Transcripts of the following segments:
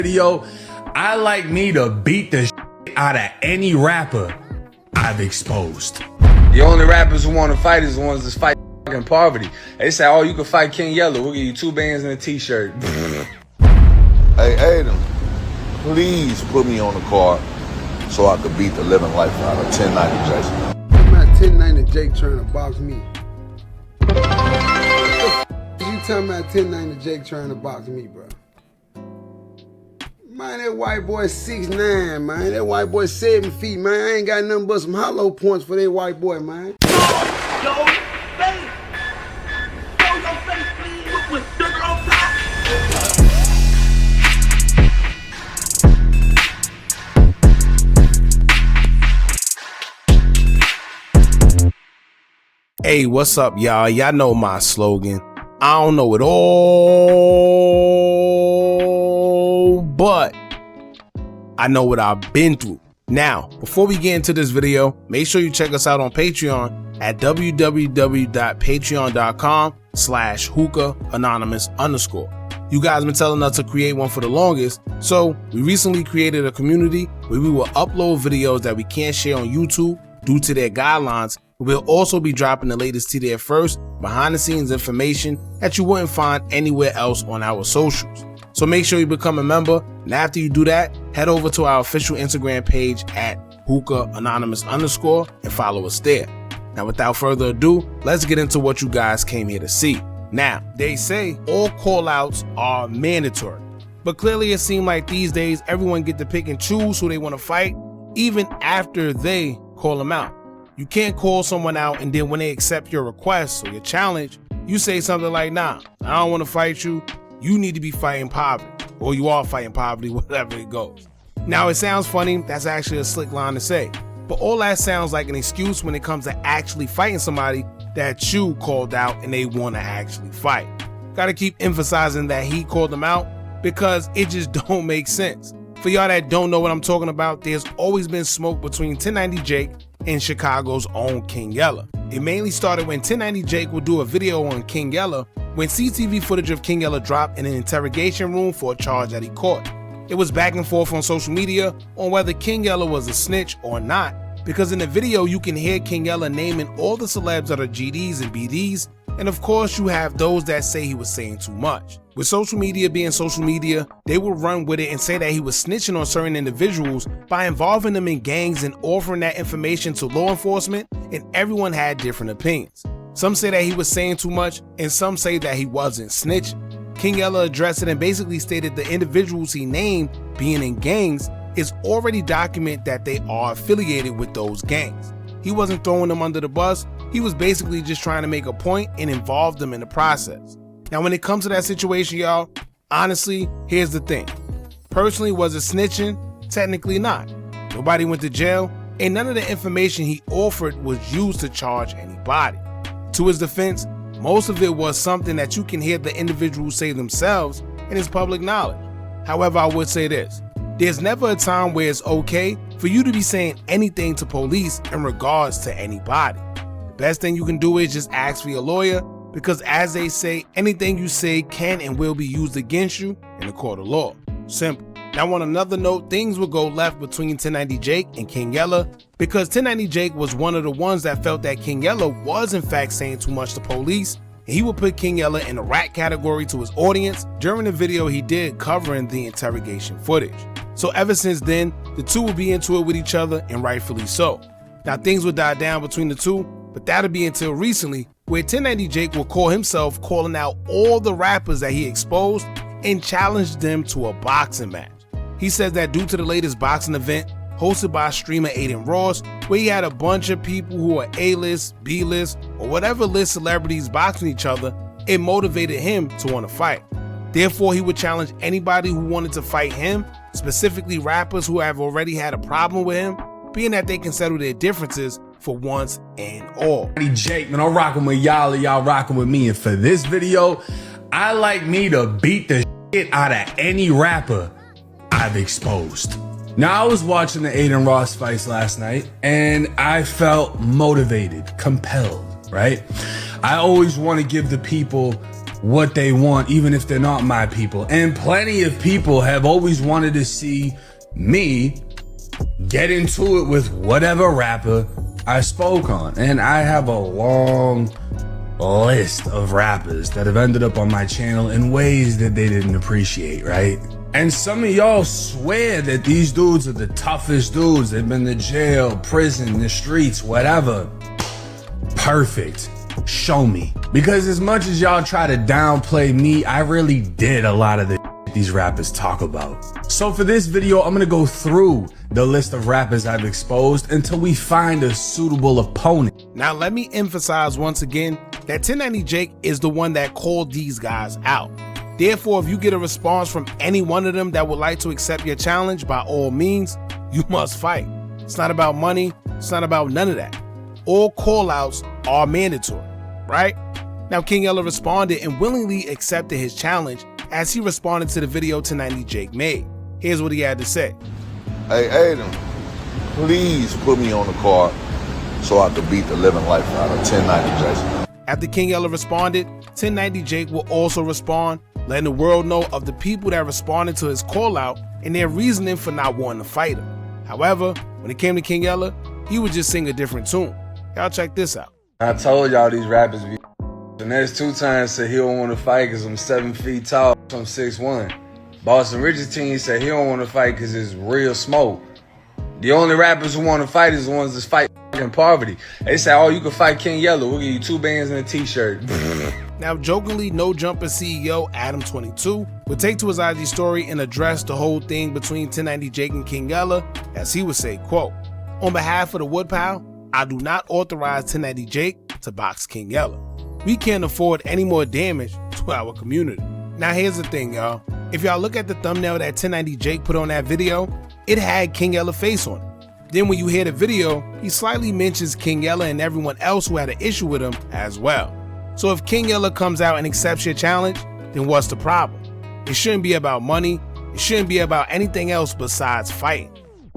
video, I like me to beat the shit out of any rapper I've exposed. The only rappers who want to fight is the ones that fight in poverty. They say, oh, you can fight King Yella. We'll give you 2 bands and a t-shirt. Hey, Adam, please put me on the card so I could beat the living life out of 1090 Jason. I'm at 1090 Jake trying to box me. You tell me at 1090 Jake trying to box me, bro? Man, that white boy 6'9", man. That white boy 7 feet, man. I ain't got nothing but some hollow points for that white boy, man. Yo, face. Show your face, please, with sugar on top. Hey, what's up, y'all? Y'all know my slogan. I don't know it all, but I know what I've been through. Now, before we get into this video, make sure you check us out on Patreon at www.patreon.com/Hookah Anonymous _. You guys been telling us to create one for the longest, so we recently created a community where we will upload videos that we can't share on YouTube due to their guidelines. We'll also be dropping the latest to there first, behind the scenes information that you wouldn't find anywhere else on our socials. So make sure you become a member, and after you do that, head over to our official Instagram page at Hookah Anonymous _ and follow us there. Now without further ado, let's get into what you guys came here to see. Now, they say all call-outs are mandatory, but clearly it seems like these days everyone get to pick and choose who they want to fight, even after they call them out. You can't call someone out and then when they accept your request or your challenge, you say something like, nah, I don't want to fight you. You need to be fighting poverty, or you are fighting poverty, whatever it goes. Now it sounds funny, that's actually a slick line to say, but all that sounds like an excuse when it comes to actually fighting somebody that you called out and they want to actually fight. Gotta keep emphasizing that he called them out because it just don't make sense. For y'all that don't know what I'm talking about, there's always been smoke between 1090 Jake and Chicago's own King Yella. It mainly started when 1090 Jake would do a video on King Yella when CCTV footage of King Yella dropped in an interrogation room for a charge that he caught. It was back and forth on social media on whether King Yella was a snitch or not, because in the video you can hear King Yella naming all the celebs that are GDs and BDs, and of course you have those that say he was saying too much. With social media being social media, they would run with it and say that he was snitching on certain individuals by involving them in gangs and offering that information to law enforcement, and everyone had different opinions. Some say that he was saying too much, and some say that he wasn't snitching. King Yella addressed it and basically stated the individuals he named being in gangs is already documented that they are affiliated with those gangs. He wasn't throwing them under the bus, he was basically just trying to make a point and involve them in the process. Now when it comes to that situation, y'all, honestly, here's the thing. Personally, was it snitching? Technically not. Nobody went to jail, and none of the information he offered was used to charge anybody. To his defense, most of it was something that you can hear the individuals say themselves and is public knowledge. However, I would say this. There's never a time where it's okay for you to be saying anything to police in regards to anybody. The best thing you can do is just ask for your lawyer, because as they say, anything you say can and will be used against you in the court of law. Simple. Now on another note, things will go left between 1090 Jake and King Yella, because 1090 Jake was one of the ones that felt that King Yella was in fact saying too much to police, and he would put King Yella in the rat category to his audience during the video he did covering the interrogation footage. So ever since then, the two will be into it with each other, and rightfully so. Now things will die down between the two, but that'll be until recently, where 1090 Jake will call himself calling out all the rappers that he exposed and challenged them to a boxing match. He says that due to the latest boxing event hosted by streamer Aiden Ross, where he had a bunch of people who are A-list, B-list, or whatever list celebrities boxing each other, it motivated him to want to fight. Therefore, he would challenge anybody who wanted to fight him, specifically rappers who have already had a problem with him, being that they can settle their differences for once and all. Hey Jake, man, I'm rocking with y'all and y'all rocking with me, and for this video, I like me to beat the shit out of any rapper I've exposed. Now I was watching the Aiden Ross fights last night and I felt motivated, compelled, right? I always want to give the people what they want, even if they're not my people. And plenty of people have always wanted to see me get into it with whatever rapper I spoke on. And I have a long list of rappers that have ended up on my channel in ways that they didn't appreciate, right? And some of y'all swear that these dudes are the toughest dudes. They've been to jail, prison, the streets, whatever. Perfect. Show me. Because as much as y'all try to downplay me, I really did a lot of the these rappers talk about. So for this video, I'm gonna go through the list of rappers I've exposed until we find a suitable opponent. Now let me emphasize once again that 1090 Jake is the one that called these guys out. Therefore, if you get a response from any one of them that would like to accept your challenge, by all means, you must fight. It's not about money, it's not about none of that. All call-outs are mandatory, right? Now King Yella responded and willingly accepted his challenge as he responded to the video 1090 Jake made. Here's what he had to say. Hey, Aiden, please put me on the card so I could beat the living life out of 1090 Jason. After King Yella responded, 1090 Jake will also respond, letting the world know of the people that responded to his call out and their reasoning for not wanting to fight him. However, when it came to King Yella, he would just sing a different tune. Y'all check this out. I told y'all these rappers be Finesse2Tymes said he don't want to fight because I'm 7 feet tall, I'm 6'1". Boston Rich's team said he don't want to fight because it's real smoke. The only rappers who want to fight is the ones that fight in poverty. They say, oh, you can fight King Yella. We'll give you 2 bands and a t-shirt. Now, jokingly, No Jumper CEO Adam22 would take to his IG story and address the whole thing between 1090 Jake and King Yella, as he would say, quote, "On behalf of the Woodpile, I do not authorize 1090 Jake to box King Yella. We can't afford any more damage to our community." Now, here's the thing, y'all. If y'all look at the thumbnail that 1090 Jake put on that video, it had King Yella face on it. Then when you hear the video, he slightly mentions King Yella and everyone else who had an issue with him as well. So if King Yella comes out and accepts your challenge, then what's the problem? It shouldn't be about money. It shouldn't be about anything else besides fighting.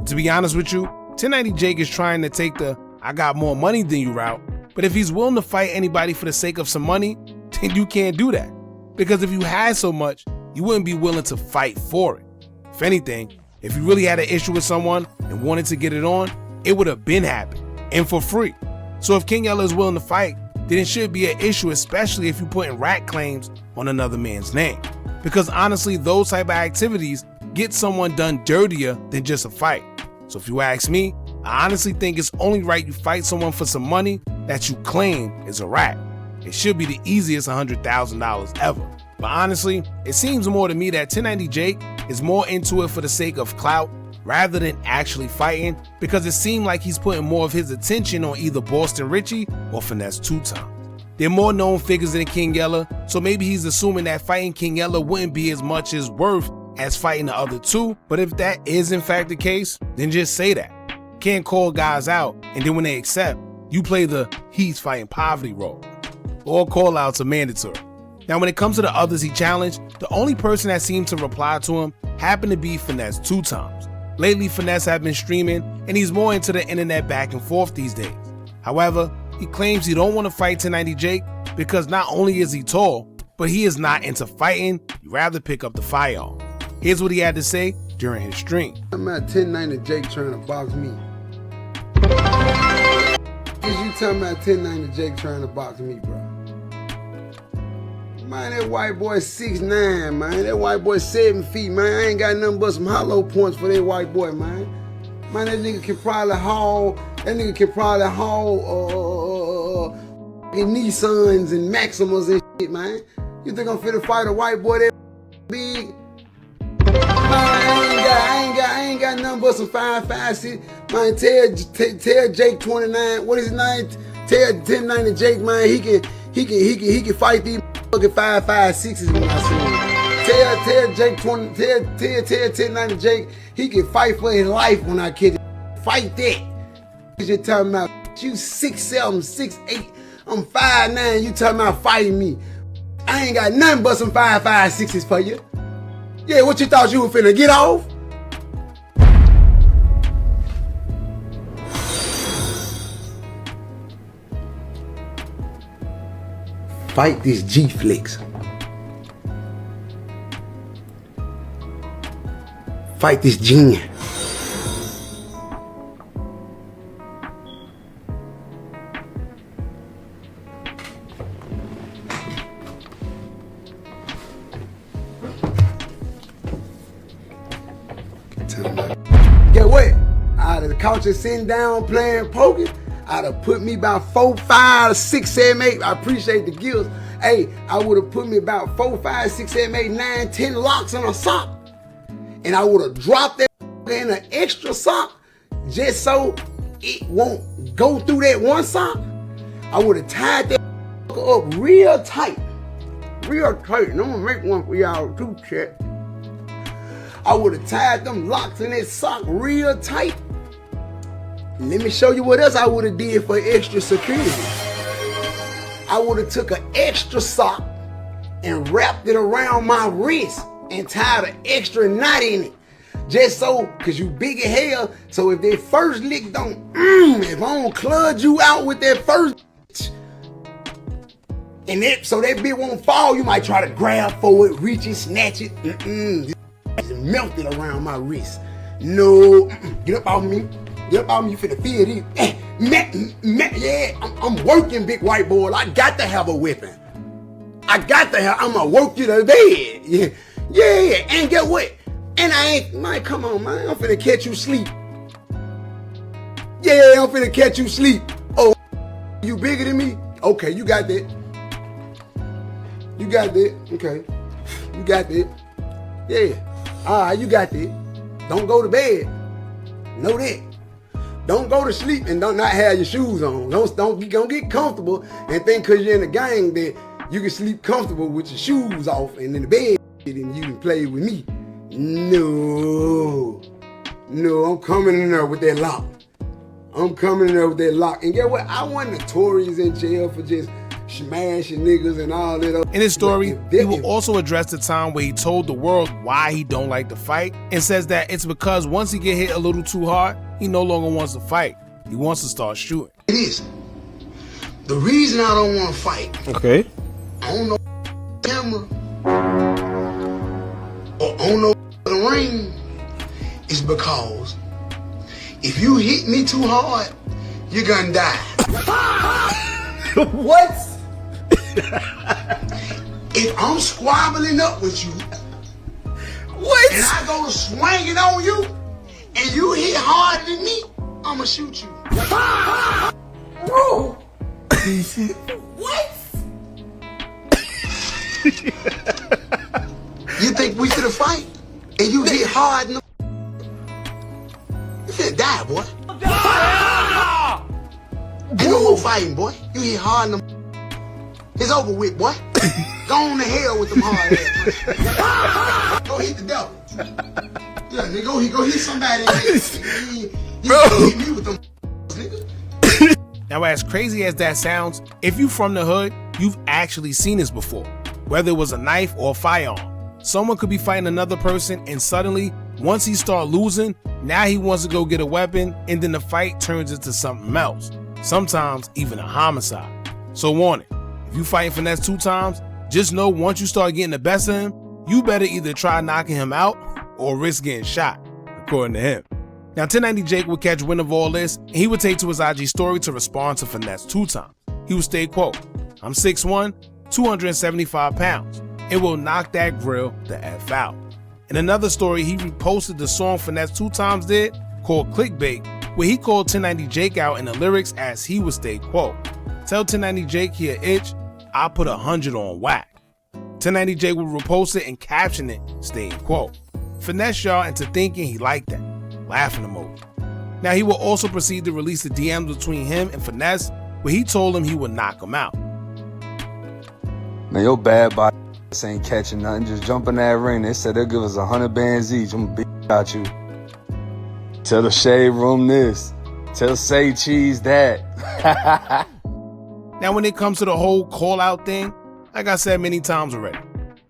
To be honest with you, 1090 Jake is trying to take the I got more money than you route, but if he's willing to fight anybody for the sake of some money, then you can't do that. Because if you had so much, you wouldn't be willing to fight for it. If anything, if you really had an issue with someone and wanted to get it on, it would have been happened, and for free. So if King Yella is willing to fight, then it should be an issue, especially if you're putting rat claims on another man's name. Because honestly, those type of activities get someone done dirtier than just a fight. So if you ask me, I honestly think it's only right you fight someone for some money that you claim is a rat. It should be the easiest $100,000 ever. But honestly, it seems more to me that 1090 Jake is more into it for the sake of clout rather than actually fighting, because it seemed like he's putting more of his attention on either Boston Richie or Finesse2Tymes. They're more known figures than King Yella, so maybe he's assuming that fighting King Yella wouldn't be as much his worth as fighting the other two. But if that is in fact the case, then just say that. Can't call guys out and then when they accept, you play the he's fighting poverty role. All call outs are mandatory. Now when it comes to the others he challenged, the only person that seemed to reply to him happened to be Finesse2Tymes. Lately Finesse have been streaming and he's more into the internet back and forth these days. However, he claims he don't want to fight 1090 Jake because not only is he tall, but he is not into fighting, he'd rather pick up the firearm. Here's what he had to say during his stream. I'm at 1090 Jake trying to box me. Is you talking about 1090 Jake trying to box me, bro? Man, that white boy 6'9", man. That white boy 7 feet, man. I ain't got nothing but some hollow points for that white boy, man. Man, that nigga can probably haul Nissans and Maximas and shit, man. You think I'm finna fight a white boy that big? Man, I ain't got nothing but some 5'6". Man, tell Jake 29, what is his name? Tell 1090 Jake, man, he can fight these fucking 5'6" when I see him. Tell Jake 20, tell 1090 Jake, he can fight for his life when I catch him. Fight that. You're talking about you 6'7", 6'8", I'm 5'9", you talking about fighting me. I ain't got nothing but some 5'6" for you. Yeah, what you thought you were finna get off? Fight this G-Flex. fight this gin. Get what? I'd have caught you sitting down playing poker. I'd have put me about 4, 5, 6, 7, 8. I appreciate the gills. Hey, I would have put me about 4, 5, 6, 7, 8, 9, 10 locks in a sock. And I would have dropped that in an extra sock just so it won't go through that one sock. I would have tied that up real tight. Real tight. And I'm gonna make one for y'all too, chat. I would have tied them locks in that sock real tight. Let me show you what else I would have did for extra security. I would have took an extra sock and wrapped it around my wrist and tied an extra knot in it. Just so, cause you big as hell, so if that first lick don't, if I don't clud you out with that first, and that, so that bit won't fall, you might try to grab for it, reach it, snatch it. This melted around my wrist. No, get up off me. Get up off me, you finna feel this. Yeah, I'm working, big white boy. I got to have a weapon. I'ma work you to bed. Yeah, and get what? And I ain't, man, come on, man. I'm finna catch you sleep. Yeah, I'm finna catch you sleep. Oh, you bigger than me? Okay, you got that. You got that. Okay. You got that. Yeah. Alright, you got that. Don't go to bed. Know that. Don't go to sleep and don't not have your shoes on. Don't be gonna get comfortable and think cause you're in a gang that you can sleep comfortable with your shoes off and in the bed and you can play with me. No, I'm coming in there with that lock. And get what? I wasn't notorious in jail for just smashing niggas and all that. In his story, he will also address the time where he told the world why he don't like to fight and says that it's because once he get hit a little too hard, he no longer wants to fight. He wants to start shooting. It is. The reason I don't want to fight. Okay. I don't know camera or on no ring is because if you hit me too hard, you're gonna die. What? If I'm squabbling up with you, what? And I go to swinging on you, and you hit harder than me, I'ma shoot you. Bro. What? You think we finna fight? And you hit hard in the... You finna die, boy. Ain't no more fighting, boy. You hit hard in the... It's over with, boy. Go on to hell with them hard ass. Go hit the devil. Yeah, nigga, go hit somebody. You hit me with them nigga. Now, as crazy as that sounds, if you from the hood, you've actually seen this before. Whether it was a knife or a firearm. Someone could be fighting another person and suddenly, once he start losing, now he wants to go get a weapon and then the fight turns into something else. Sometimes even a homicide. So warning, if you fighting Finesse2Tymes, just know once you start getting the best of him, you better either try knocking him out or risk getting shot, according to him. Now 1090 Jake would catch wind of all this and he would take to his IG story to respond to Finesse2Tymes. He would state, quote, "I'm 6'1", 275 pounds. It will knock that grill the F out." In another story, he reposted the song Finesse2Tymes did called Clickbait, where he called 1090 Jake out in the lyrics as he would state, quote, "Tell 1090 Jake he a itch, I put 100 on whack." 1090 Jake would repost it and caption it, stating, quote, "Finesse y'all into thinking he liked that," laughing emoji. Now he will also proceed to release the DMs between him and Finesse, where he told him he would knock him out. Man, your bad body ain't catching nothing. Just jump in that ring. They said they'll give us 100 bands each. I'm gonna beat out you. Tell the Shade Room this. Tell Say Cheese that. Now when it comes to the whole call out thing, like I said many times already,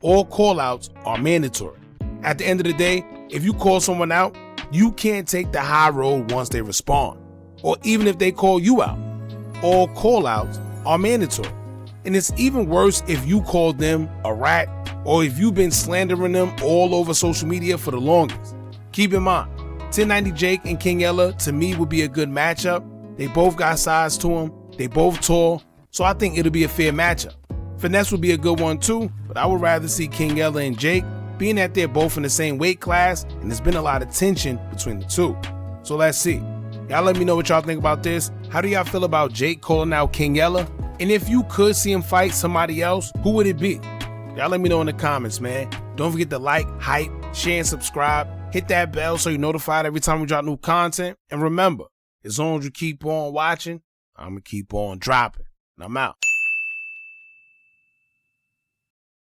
all call outs are mandatory. At the end of the day, if you call someone out, you can't take the high road once they respond, or even if they call you out. All call outs are mandatory. And it's even worse if you call them a rat or if you've been slandering them all over social media for the longest. Keep in mind, 1090 Jake and King Yella to me would be a good matchup. They both got size to them. They both tall. So I think it'll be a fair matchup. Finesse would be a good one too, but I would rather see King Yella and Jake, being that they're both in the same weight class and there's been a lot of tension between the two. So let's see. Y'all let me know what y'all think about this. How do y'all feel about Jake calling out King Yella? And if you could see him fight somebody else, who would it be? Y'all let me know in the comments, man. Don't forget to like, hype, share, and subscribe. Hit that bell so you're notified every time we drop new content. And remember, as long as you keep on watching, I'm going to keep on dropping. And I'm out.